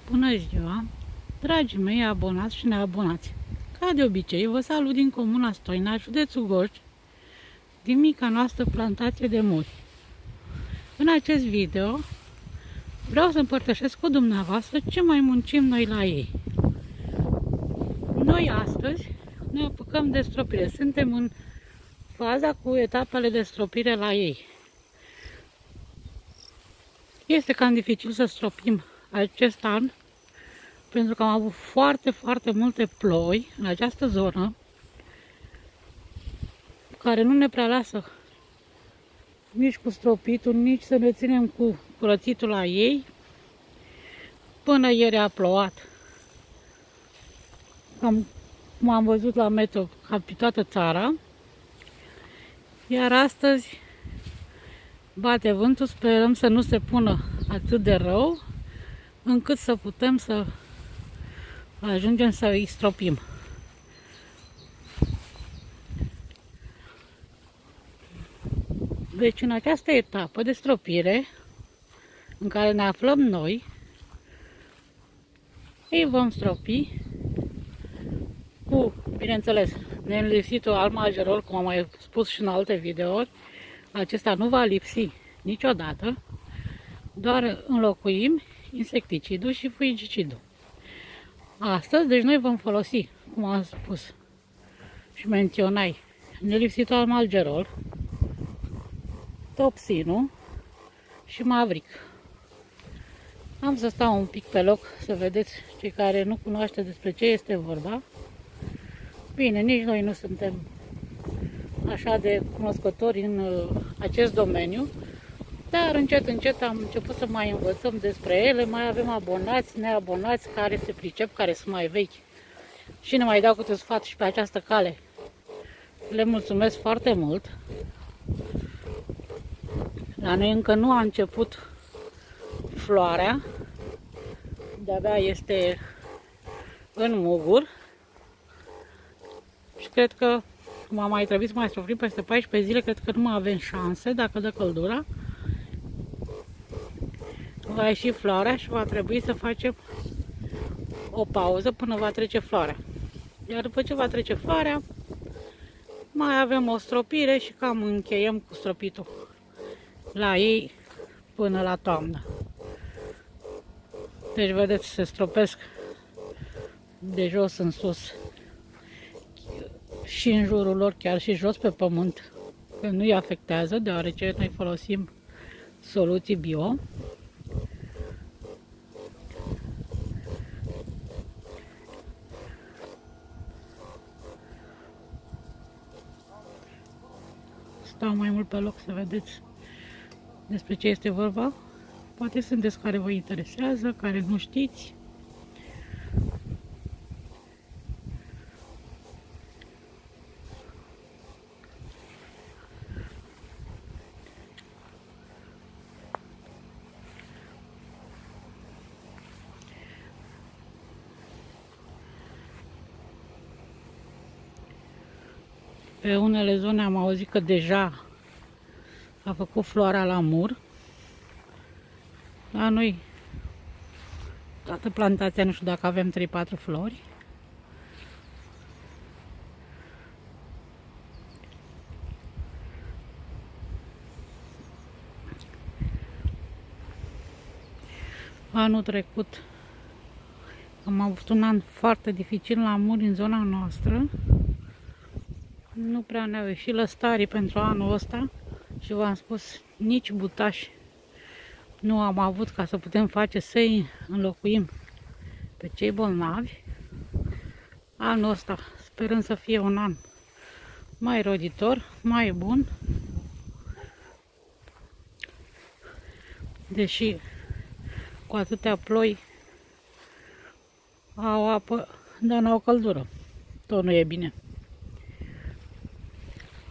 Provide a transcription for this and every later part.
Bună ziua, dragii mei abonați și neabonați! Ca de obicei, vă salut din comuna Stoina, județul Gorj, din mica noastră plantație de muri. În acest video vreau să împărtășesc cu dumneavoastră ce mai muncim noi la ei. Noi astăzi ne apucăm de stropire. Suntem în faza cu etapele de stropire la ei. Este cam dificil să stropim acest an, pentru că am avut foarte multe ploi în această zonă, care nu ne prea lasă nici cu stropitul, nici să ne ținem cu curățitul la ei. Până ieri a plouat, cum am văzut la meteo, cam pe toată țara. Iar astăzi bate vântul, sperăm să nu se pună atât de rău, încât să putem să ajungem să îi stropim. Deci în această etapă de stropire în care ne aflăm noi, îi vom stropi cu, bineînțeles, nelipsitul almagerol, cum am mai spus și în alte videouri. Acesta nu va lipsi niciodată, doar înlocuim insecticidul și fungicidul. Astăzi, deci noi vom folosi, cum am spus și menționai, nelipsitul almagerol, topsinul și mavric. Am să stau un pic pe loc să vedeți, cei care nu cunoaște despre ce este vorba. Bine, nici noi nu suntem așa de cunoscători în acest domeniu, dar încet am început să mai învățăm despre ele. Mai avem abonați, neabonați care se pricep, care sunt mai vechi și ne mai dau câte sfat și pe această cale. Le mulțumesc foarte mult. La noi încă nu a început floarea, de-abia este în mugur și cred că va mai trebui să mai stropim peste 14 zile, cred că nu mai avem șanse, dacă dă căldura. Va ieși floarea și va trebui să facem o pauză până va trece floarea. Iar după ce va trece floarea, mai avem o stropire și cam încheiem cu stropitul la ei până la toamnă. Deci vedeți, se stropesc de jos în sus și în jurul lor, chiar și jos pe pământ, că nu îi afectează, deoarece noi folosim soluții bio. Stau mai mult pe loc să vedeți despre ce este vorba. Poate sunteți care vă interesează, care nu știți. Pe unele zone am auzit că deja a făcut floarea la mur. La noi, toată plantația, nu știu dacă avem 3-4 flori. Anul trecut am avut un an foarte dificil la muri în zona noastră. Nu prea ne-au ieșit lăstarii pentru anul ăsta și v-am spus, nici butași nu am avut ca să putem face să-i înlocuim pe cei bolnavi. Anul ăsta sperăm să fie un an mai roditor, mai bun, deși cu atâtea ploi au apă, dar n-au căldură. Tot nu e bine.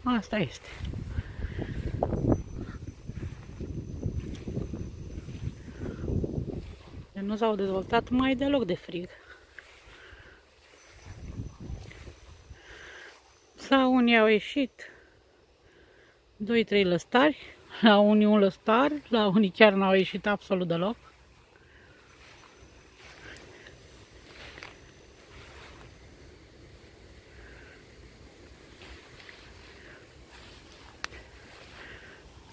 Asta este. Nu s-au dezvoltat mai deloc de frig. Sau unii au ieșit 2-3 lăstari, la unii un lăstar, la unii chiar n-au ieșit absolut deloc.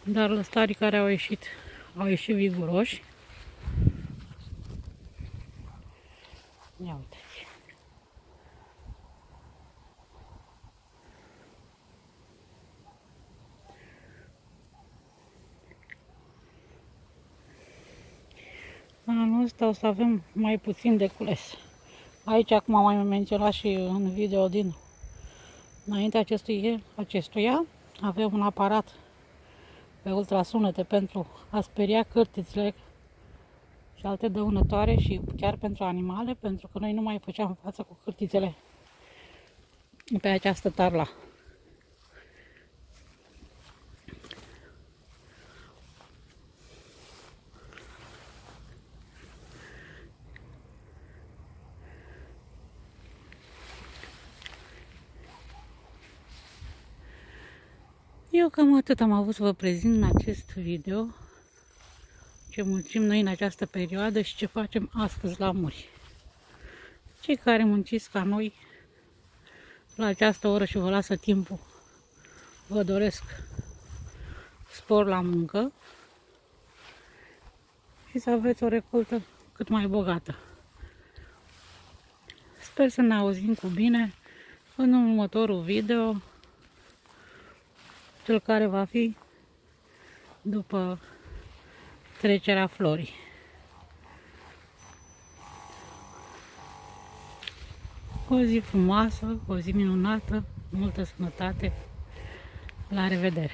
Dar lăstarii care au ieșit viguroși. Ia uite. Anul ăsta o să avem mai puțin de cules. Aici, cum am mai menționat și în video din înainte acestuia, avem un aparat pe ultrasunete pentru a speria cârtițele și alte dăunătoare și chiar pentru animale, pentru că noi nu mai făceam față cu cârtițele pe această tarla. Eu cam atât am avut să vă prezint în acest video ce muncim noi în această perioadă și ce facem astăzi la muri. Cei care munciți ca noi la această oră și vă lasă timpul, vă doresc spor la muncă și să aveți o recoltă cât mai bogată. Sper să ne auzim cu bine în următorul video, cel care va fi după trecerea florii. O zi frumoasă, o zi minunată, multă sănătate, la revedere!